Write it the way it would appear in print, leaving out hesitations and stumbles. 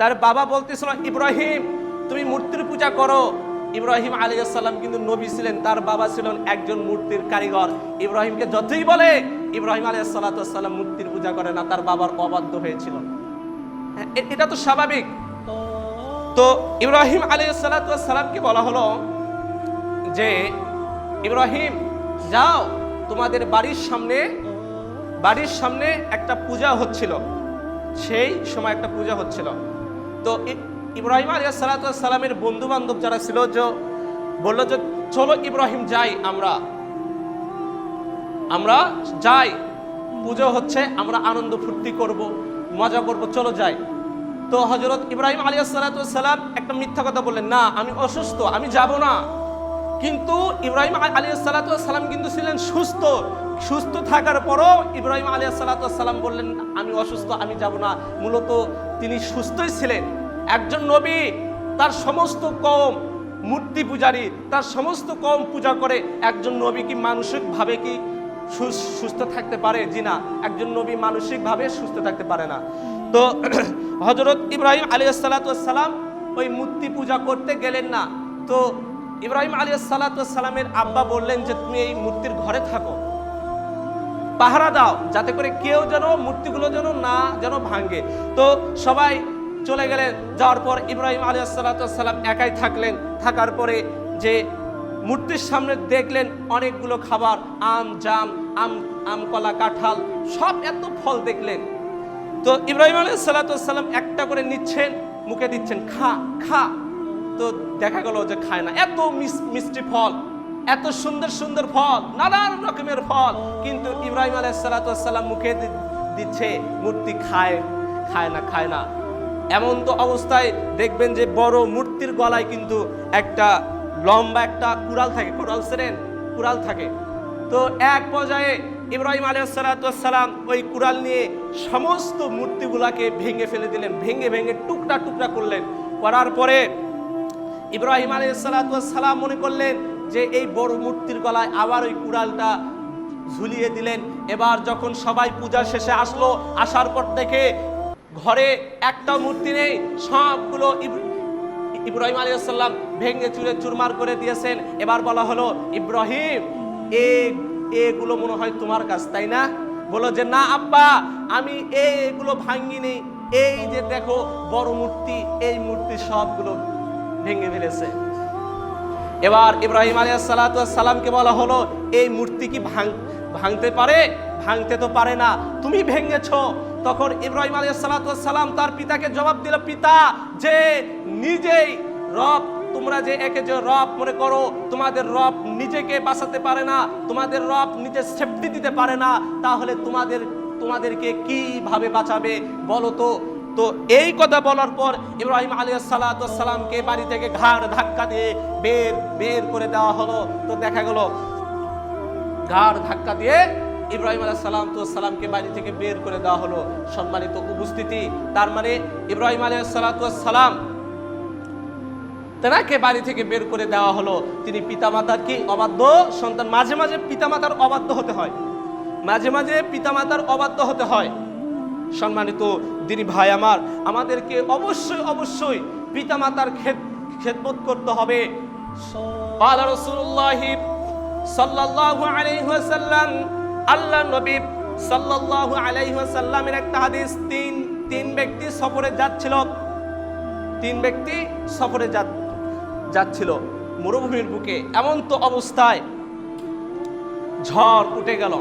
তার বাবা বলতেছিল, ইব্রাহিম তুমি মূর্তির পূজা করো। ইব্রাহিম আলাইহিস সালাম কিন্তু নবী ছিলেন, তার বাবা ছিলেন একজন মূর্তির কারিগর। ইব্রাহিমকে যতই বলে, ইব্রাহিম আলাইহিস সালাম মূর্তির পূজা করে না, তার বাবার অবাধ্য হয়েছিল। এটা তো স্বাভাবিক। তো ইব্রাহিম আলাইহিস সালামকে বলা হলো যে, ইব্রাহিম যাও, তোমাদের বাড়ির সামনে একটা পূজা হচ্ছিল, সেই সময় একটা পূজা হচ্ছিল। তো ইব্রাহিম আলাইহিস সালামের বন্ধু বান্ধব যারা ছিল, যে বললো যে চলো ইব্রাহিম যাই, আমরা যাই, পূজা হচ্ছে, আমরা আনন্দ ফুর্তি করব, মজা করব, চলো যাই। তো হযরত ইব্রাহিম আলাইহিস সালাম একটা মিথ্যা কথা বললেন, না আমি অসুস্থ, আমি যাব না। কিন্তু ইব্রাহিম আলাইহিস সালাম কিন্তু ছিলেন সুস্থ থাকার পরও ইব্রাহিম আলাইহিস সালাম বললেন আমি অসুস্থ, আমি যাব না। মূলত তিনি সুস্থই ছিলেন। একজন নবী, তার সমস্ত কওম মূর্তি পূজারী, তার সমস্ত কওম পূজা করে, একজন নবী কি মানসিকভাবে কি সুস্থ থাকতে পারে? জি না, একজন নবী মানসিকভাবে সুস্থ থাকতে পারে না। তো হযরত ইব্রাহিম আলাইহিস সালাম ওই মূর্তি পূজা করতে গেলেন না। তো ইব্রাহিম আলাইহিস সালামের আব্বা বললেন যে তুমি এই মূর্তির ঘরে থাকো, পাহারা দাও, যাতে করে কেউ যেন মূর্তিগুলো যেন ভাঙে। তো সবাই চলে গেলেন। যাওয়ার পর ইব্রাহিম আলাইহিস সালাম একাই থাকলেন। থাকার পরে যে মূর্তির সামনে দেখলেন অনেকগুলো খাবার, আম, জাম, আম, কলা, কাঁঠাল, সব এত ফল দেখলেন। তো ইব্রাহিম আলাইহিস সালাম একটা করে নিচ্ছেন, মুখে দিচ্ছেন, খা। তো দেখা গেল যে খায় না। এত মিষ্টি ফল, এত সুন্দর ফল, নানান রকমের ফল, কিন্তু ইব্রাহিম আলাইহিস সালাম মুখে দিচ্ছে, মূর্তি খায় না। এমন তো অবস্থায় দেখবেন যে বড় মূর্তির গলায় কিন্তু একটা লম্বা একটা কুড়াল থাকে। তো এক পর্যায়ে ইব্রাহিম আলাইহিস সালাম ওই কুড়াল নিয়ে সমস্ত মূর্তিগুলাকে ভেঙে ফেলে দিলেন, ভেঙে টুকরা করলেন। করার পরে ইব্রাহিম আলাইহিস সালাম মনে করলেন যে এই বড় মূর্তির গলায় আবার ওই কুড়ালটা ঝুলিয়ে দিলেন। এবার যখন সবাই পূজা শেষে আসলো, আসার পর দেখে ঘরে একটা মূর্তি নেই, সবগুলো ইব্রাহিম আলাইহিস সালাম ভেঙে চুরমার করে দিয়েছেন। এবার বলা হলো, ইব্রাহিম এগুলো মনে হয় তোমার কাছ, তাই না? বলো যে না আব্বা, আমি এগুলো ভাঙিনি, এই যে দেখো বড় মূর্তি, এই মূর্তি সবগুলো ভেঙে ফেলেছে। এবার ইব্রাহিম আলাইহিস সালামকে বলা হলো, এই মূর্তি কি ভাঙতে পারে? ভাঙতে তো পারে না, তুমি ভেঙেছো। তখন ইব্রাহিম আলাইহিস সালাম তার পিতাকে জবাব দিল, পিতা, যে নিজেই রব, তোমরা যে একে যে রব মনে করো, তোমাদের রব নিজেকে বাঁচাতে পারে না, তোমাদের রব নিজে সেফটি দিতে পারে না, তাহলে তোমাদেরকে কিভাবে বাঁচাবে বলো তো? তো এই কথা বলার পর ইব্রাহিম আলাইহিস সালামকে বাড়ি থেকে ঘাড় ধাক্কা দিয়ে বের করে দেওয়া হলো। তো দেখা গেল ঘাড় ধাক্কা দিয়ে ইব্রাহিম আলাইহিস সালামকে বাড়ি থেকে বের করে দেওয়া হলো। সম্মানিত উপস্থিতি, তার মানে ইব্রাহিম আলাইহিস সালাম তাকে বাড়ি থেকে বের করে দেওয়া হলো। তিনি পিতামাতার কি অবাধ্য সন্তান। মাঝে মাঝে পিতামাতার অবাধ্য হতে হয়। সম্মানিত দিনী ভাই আমার, আমাদেরকে অবশ্যই পিতামাতার খেদমত করতে হবে। ক্বালা রাসূলুল্লাহ সাল্লাল্লাহু আলাইহি ওয়াসাল্লাম, আল্লাহ নবী সাল্লাল্লাহু আলাইহি ওয়াসাল্লামের একটা হাদিস, তিন ব্যক্তি সফরে যাচ্ছিল মরুভূমির বুকে। এমন তো অবস্থায় ঝড় উঠে গেল।